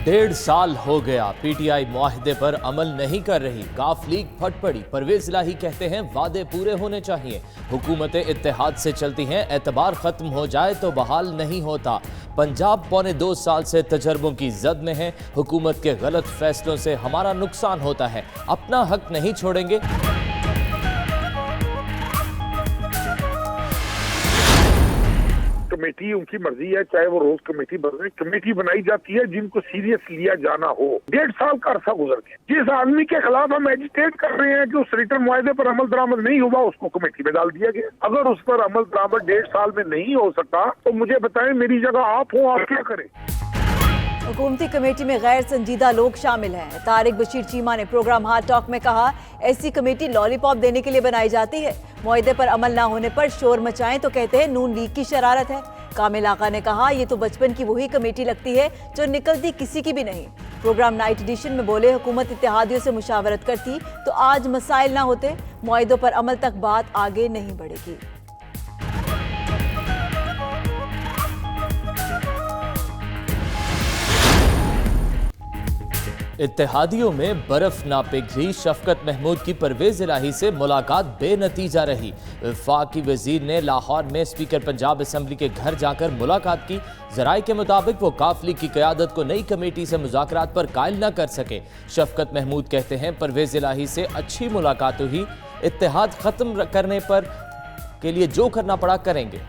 1.5 साल हो गया, पीटीआई मुआहदे पर अमल नहीं कर रही। काफ लीग फट पड़ी। परवेज इलाही कहते हैं वादे पूरे होने चाहिए। हुकूमतें इत्तेहाद से चलती हैं, एतबार खत्म हो जाए तो बहाल नहीं होता। पंजाब पौने 2 साल से तजर्बों की जद में है। हुकूमत के गलत फैसलों से हमारा नुकसान होता है, अपना हक नहीं छोड़ेंगे। कमेटी उनकी मर्जी है, चाहे वो रोज कमेटी बने। कमेटी बनाई जाती है जिनको सीरियस लिया जाना हो। 1.5 साल का अरसा गुजर गया। जिस आदमी के खिलाफ हम एजिटेट कर रहे हैं कि उस रिटर्न मुआहदे पर अमल दरामद नहीं हुआ, उसको कमेटी में डाल दिया गया। अगर उस पर अमल दरामद 1.5 साल में नहीं हो सका तो मुझे बताएं, मेरी जगह आप हो, आप क्या करें। हुकूमती कमेटी में गैर संजीदा लोग शामिल हैं। तारिक बशीर चीमा ने प्रोग्राम हार्ट टॉक में कहा, ऐसी कमेटी लॉलीपॉप देने के लिए बनाई जाती है। मुआहदे पर अमल ना होने पर शोर मचाएं तो कहते हैं नून लीग की शरारत है। कामिल आका ने कहा, ये तो बचपन की वही कमेटी लगती है जो निकलती किसी की भी नहीं। प्रोग्राम नाइट एडिशन में बोले, हुकूमत इत्तेहादियों से मुशावरत करती तो आज मसाइल ना होते। मुआहदों पर अमल तक बात आगे नहीं बढ़ेगी। इत्तेहादियों में बर्फ ना पिघली। शफकत महमूद की परवेज इलाही से मुलाकात बेनतीजा रही। वफाकी वजीर ने लाहौर में स्पीकर पंजाब असम्बली के घर जाकर मुलाकात की। जराये के मुताबिक वो काफ लीग की क़यादत को नई कमेटी से मुज़ाकरात पर कायल न कर सके। शफकत महमूद कहते हैं परवेज इलाही से अच्छी मुलाकात हुई, इत्तेहाद खत्म करने पर के लिए जो करना पड़ा करेंगे।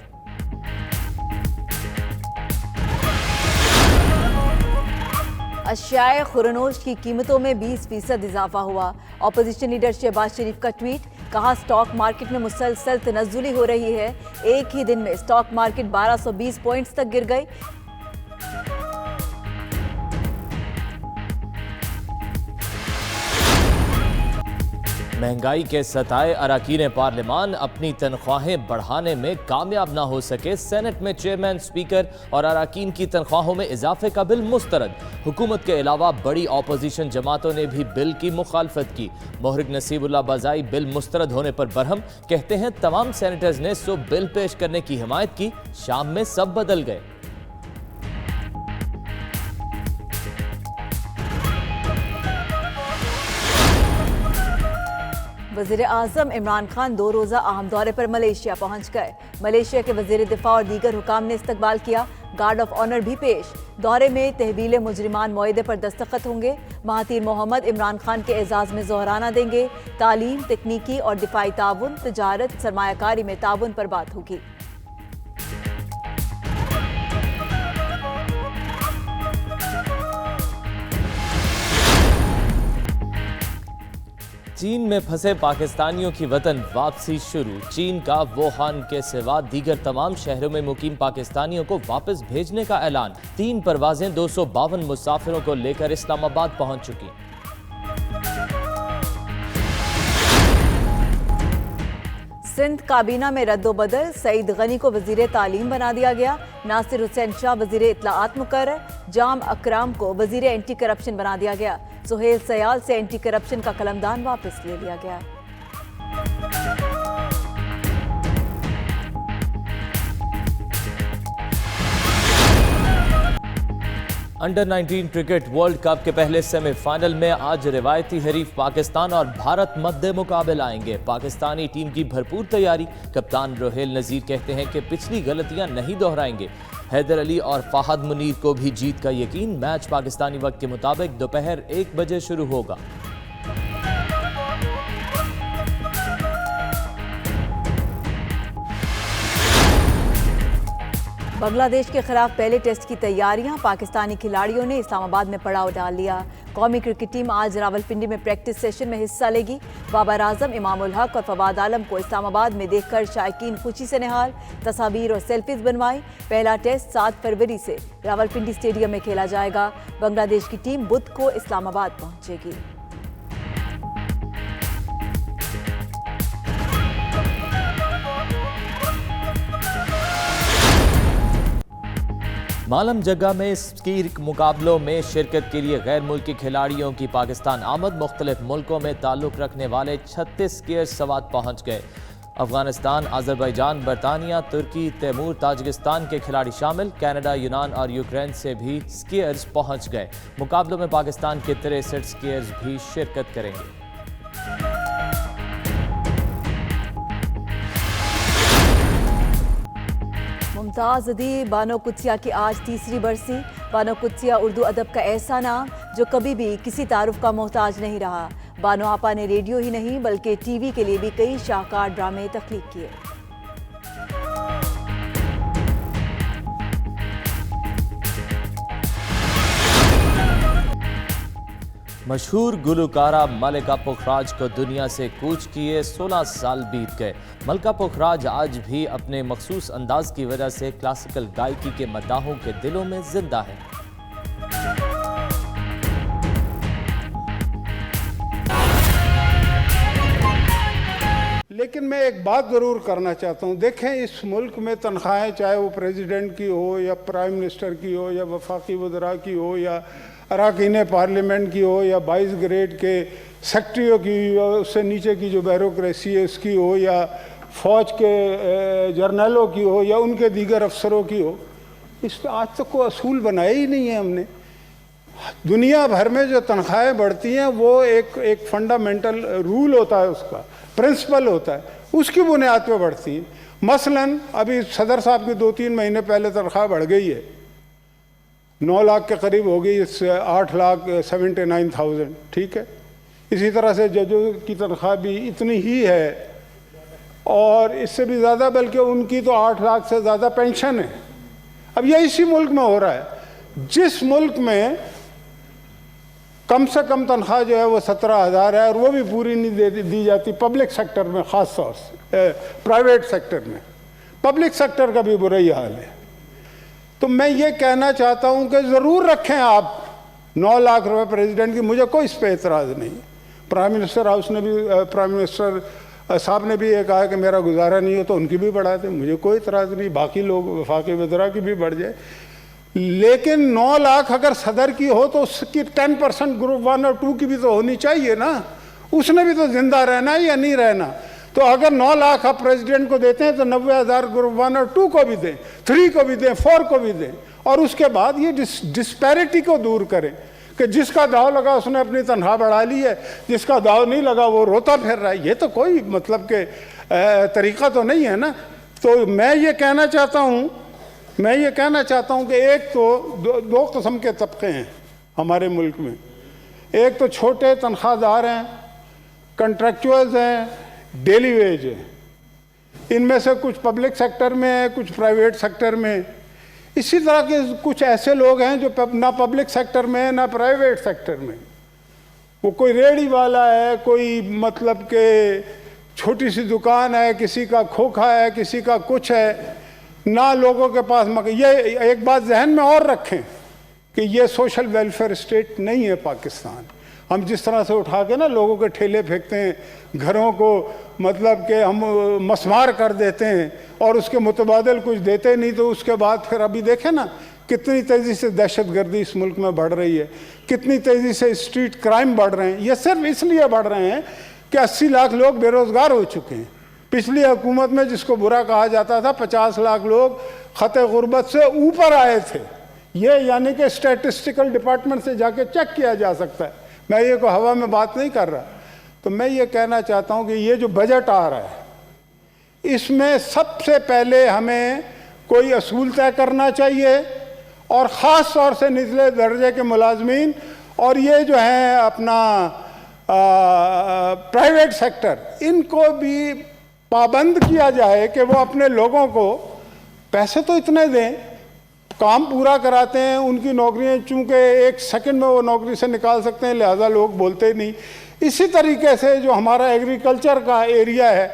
अशियाए खुरनोश की कीमतों में 20% इजाफा हुआ। अपोजिशन लीडर शहबाज शरीफ का ट्वीट, कहा स्टॉक मार्केट में मुसलसल तनज़्ज़ुली हो रही है। एक ही दिन में स्टॉक मार्केट 1220 पॉइंट्स तक गिर गई। महंगाई के सताए अरकान पार्लिमान अपनी तनख्वाहें बढ़ाने में कामयाब ना हो सके। सेनेट में चेयरमैन, स्पीकर और अरकान की तनख्वाहों में इजाफे का बिल मुस्तरद। हुकूमत के अलावा बड़ी अपोजिशन जमातों ने भी बिल की मुखालफत की। मोहरिक नसीबुल्लाह बाज़ाई बिल मुस्तरद होने पर बरहम, कहते हैं तमाम सेनेटर्स ने बिल पेश करने की हिमायत की। शाम में सब बदल गए। वज़ीर आज़म इमरान खान 2 रोज़ा अहम दौरे पर मलेशिया पहुंच गए। मलेशिया के वज़ीर दिफा और दीगर हुकाम ने इस्तकबाल किया। गार्ड ऑफ ऑनर भी पेश। दौरे में तहवील मुजरिमान मुआहदे पर दस्तखत होंगे। महातीर मोहम्मद इमरान खान के एजाज़ में जोहराना देंगे। तालीम, तकनीकी और दिफाई ताउन, तजारत, सरमायाकारी में ताउन पर बात होगी। चीन में फंसे पाकिस्तानियों की वतन वापसी शुरू। चीन का वुहान के सिवा दीगर तमाम शहरों में मुकीम पाकिस्तानियों को वापस भेजने का ऐलान। 3 परवाजें 252 मुसाफिरों को लेकर इस्लामाबाद पहुंच चुकी। सिंध काबीना में रद्दोबदल, सईद गनी को वजीर तालीम बना दिया गया। नासिर हुसैन शाह वजीर इत्तलाआत मुकर्रर। जाम अकराम को वजीर एंटी करप्शन बना दिया गया। सुहेल सयाल से एंटी करप्शन का कलमदान वापस ले लिया गया। अंडर 19 क्रिकेट वर्ल्ड कप के पहले सेमीफाइनल में आज रिवायती हरीफ पाकिस्तान और भारत मद्दे मुकाबले आएंगे। पाकिस्तानी टीम की भरपूर तैयारी। कप्तान रोहेल नजीर कहते हैं कि पिछली गलतियां नहीं दोहराएंगे। हैदर अली और फाहद मुनीर को भी जीत का यकीन। मैच पाकिस्तानी वक्त के मुताबिक दोपहर 1 बजे शुरू होगा। बांग्लादेश के खिलाफ पहले टेस्ट की तैयारियां। पाकिस्तानी खिलाड़ियों ने इस्लामाबाद में पड़ाव डाल लिया। कौमी क्रिकेट टीम आज रावलपिंडी में प्रैक्टिस सेशन में हिस्सा लेगी। बाबर आजम, इमाम उल हक और फवाद आलम को इस्लामाबाद में देखकर शायकीन खुशी से निहाल। तस्वीर और सेल्फीज बनवाई। पहला टेस्ट 7 फरवरी से रावलपिंडी स्टेडियम में खेला जाएगा। बांग्लादेश की टीम बुध को इस्लामाबाद पहुंचेगी। मालम जगह में स्की मुकाबलों में शिरकत के लिए गैर मुल्की खिलाड़ियों की पाकिस्तान आमद। मुख्तलिफ मुल्कों में ताल्लुक रखने वाले 36 स्कीयर्स सवात पहुंच गए। अफगानिस्तान, अजरबैजान, बरतानिया, तुर्की, तैमूर, ताजिकिस्तान के खिलाड़ी शामिल। कनाडा, यूनान और यूक्रेन से भी स्कीयर्स पहुंच गए। मुकाबलों में पाकिस्तान के 63 स्कीयर्स भी शिरकत करेंगे। मुमताज अदीब बानो कुदसिया की आज तीसरी बरसी। बानो कुदसिया उर्दू अदब का ऐसा नाम जो कभी भी किसी तारुफ का मोहताज नहीं रहा। बानो आपा ने रेडियो ही नहीं बल्कि टीवी के लिए भी कई शाहकार ड्रामे तख्लीक किए। मशहूर गुलकारा मलिका पुखराज को दुनिया से कूच किए 16 साल बीत गए। मलिका पुखराज आज भी अपने मखसूस अंदाज की वजह से क्लासिकल गायकी के मद्दाहों के दिलों में जिंदा है। लेकिन मैं एक बात ज़रूर करना चाहता हूँ। देखें, इस मुल्क में तनख्वाहें चाहे वो प्रेसिडेंट की हो या प्राइम मिनिस्टर की हो या वफाकी वज़रा की हो या अरकान पार्लियामेंट की हो या 22 ग्रेड के सेक्रेटरियों की हो, उससे नीचे की जो ब्यूरोक्रेसी है उसकी हो या फ़ौज के जर्नलों की हो या उनके दीगर अफसरों की हो, इस पर आज तक कोई असूल बनाया ही नहीं है हमने। दुनिया भर में जो तनख्वाहें बढ़ती हैं वो एक फंडामेंटल रूल होता है, उसका प्रिंसिपल होता है, उसकी बुनियाद पे बढ़ती है। मसलन अभी सदर साहब की 2-3 महीने पहले तनख्वाह बढ़ गई है, 9 लाख के करीब हो गई, 8,79,000, ठीक है। इसी तरह से जजों की तनख्वाह भी इतनी ही है और इससे भी ज़्यादा, बल्कि उनकी तो 8 लाख से ज़्यादा पेंशन है। अब ये इसी मुल्क में हो रहा है, जिस मुल्क में कम से कम तनख्वाह जो है वो 17,000 है और वो भी पूरी नहीं दी जाती पब्लिक सेक्टर में, ख़ास तौर से प्राइवेट सेक्टर में। पब्लिक सेक्टर का भी बुरा ही हाल है। तो मैं ये कहना चाहता हूँ कि ज़रूर रखें आप 9 लाख रुपए प्रेसिडेंट की, मुझे कोई इस पर एतराज़ नहीं। प्राइम मिनिस्टर हाउस ने भी, प्राइम मिनिस्टर साहब ने भी ये कहा कि मेरा गुजारा नहीं हो तो उनकी भी बढ़ा दें, मुझे कोई एतराज़ नहीं। बाकी लोग वफाकी वज़रा की भी बढ़ जाए, लेकिन 9 लाख अगर सदर की हो तो उसकी 10% ग्रुप 1 और 2 की भी तो होनी चाहिए ना। उसने भी तो जिंदा रहना है या नहीं रहना। तो अगर 9 लाख आप प्रेसिडेंट को देते हैं तो 90,000 ग्रुप 1 और 2 को भी दें, 3 को भी दें, 4 को भी दें। और उसके बाद ये डिस्पैरिटी को दूर करें कि जिसका दाव लगा उसने अपनी तनख्वाह बढ़ा ली है, जिसका दाव नहीं लगा वो रोता फिर रहा है। ये तो कोई मतलब के तरीका तो नहीं है ना। तो मैं ये कहना चाहता हूँ कि एक तो दो किस्म के तबके हैं हमारे मुल्क में। एक तो छोटे तनख्वाहदार हैं, कंट्रैक्चुअल्स हैं, डेली वेज है। इनमें से कुछ पब्लिक सेक्टर में है, कुछ प्राइवेट सेक्टर में। इसी तरह के कुछ ऐसे लोग हैं जो ना पब्लिक सेक्टर में है ना प्राइवेट सेक्टर में। वो कोई रेहड़ी वाला है, कोई मतलब के छोटी सी दुकान है, किसी का खोखा है, किसी का कुछ है, ना लोगों के पास ये एक बात जहन में और रखें कि ये सोशल वेलफेयर स्टेट नहीं है पाकिस्तान। हम जिस तरह से उठा के ना लोगों के ठेले फेंकते हैं, घरों को मतलब कि हम मसमार कर देते हैं और उसके मुतबादिल कुछ देते नहीं, तो उसके बाद फिर अभी देखें ना कितनी तेज़ी से दहशतगर्दी इस मुल्क में बढ़ रही है, कितनी तेज़ी से स्ट्रीट क्राइम बढ़ रहे हैं। ये सिर्फ इसलिए बढ़ रहे हैं कि 80 लाख लोग बेरोज़गार हो चुके हैं। पिछली हुकूमत में जिसको बुरा कहा जाता था, 50 लाख लोग खते गुर्बत से ऊपर आए थे। ये यानी कि स्टैटिस्टिकल डिपार्टमेंट से जाके चेक किया जा सकता है। मैं ये को हवा में बात नहीं कर रहा। तो मैं ये कहना चाहता हूँ कि ये जो बजट आ रहा है, इसमें सबसे पहले हमें कोई असूल तय करना चाहिए और ख़ास तौर से निचले दर्जे के मुलाजमीन और ये जो हैं अपना प्राइवेट सेक्टर, इनको भी पाबंद किया जाए कि वो अपने लोगों को पैसे तो इतने दें, काम पूरा कराते हैं। उनकी नौकरियां चूँकि 1 सेकंड में वो नौकरी से निकाल सकते हैं, लिहाजा लोग बोलते नहीं। इसी तरीके से जो हमारा एग्रीकल्चर का एरिया है,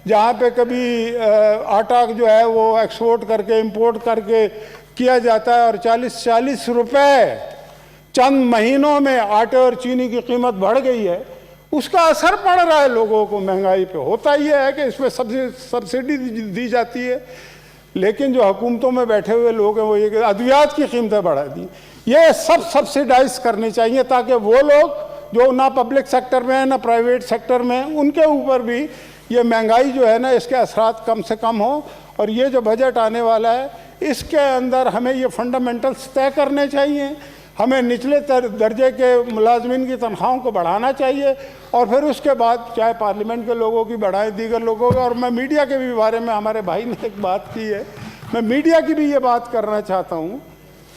जहाँ पे कभी आटा जो है वो एक्सपोर्ट करके इंपोर्ट करके किया जाता है और 40-40 रुपए चंद महीनों में आटे और चीनी की कीमत बढ़ गई है, उसका असर पड़ रहा है लोगों को। महंगाई पे होता ही है कि इसमें सब्सिडी दी जाती है, लेकिन जो हुकूमतों में बैठे हुए लोग हैं वो ये अद्वियात की कीमतें बढ़ा दी। ये सब सब्सिडाइज करनी चाहिए ताकि वो लोग जो ना पब्लिक सेक्टर में है ना प्राइवेट सेक्टर में, उनके ऊपर भी ये महंगाई जो है ना, इसके असरात कम से कम हो। और ये जो बजट आने वाला है, इसके अंदर हमें ये फंडामेंटल्स तय करने चाहिए। हमें निचले दर्जे के मुलाजमीन की तनख्वाहों को बढ़ाना चाहिए और फिर उसके बाद चाहे पार्लियामेंट के लोगों की बढ़ाएं, दीगर लोगों की। और मैं मीडिया के भी बारे में, हमारे भाई ने एक बात की है, मैं मीडिया की भी ये बात करना चाहता हूँ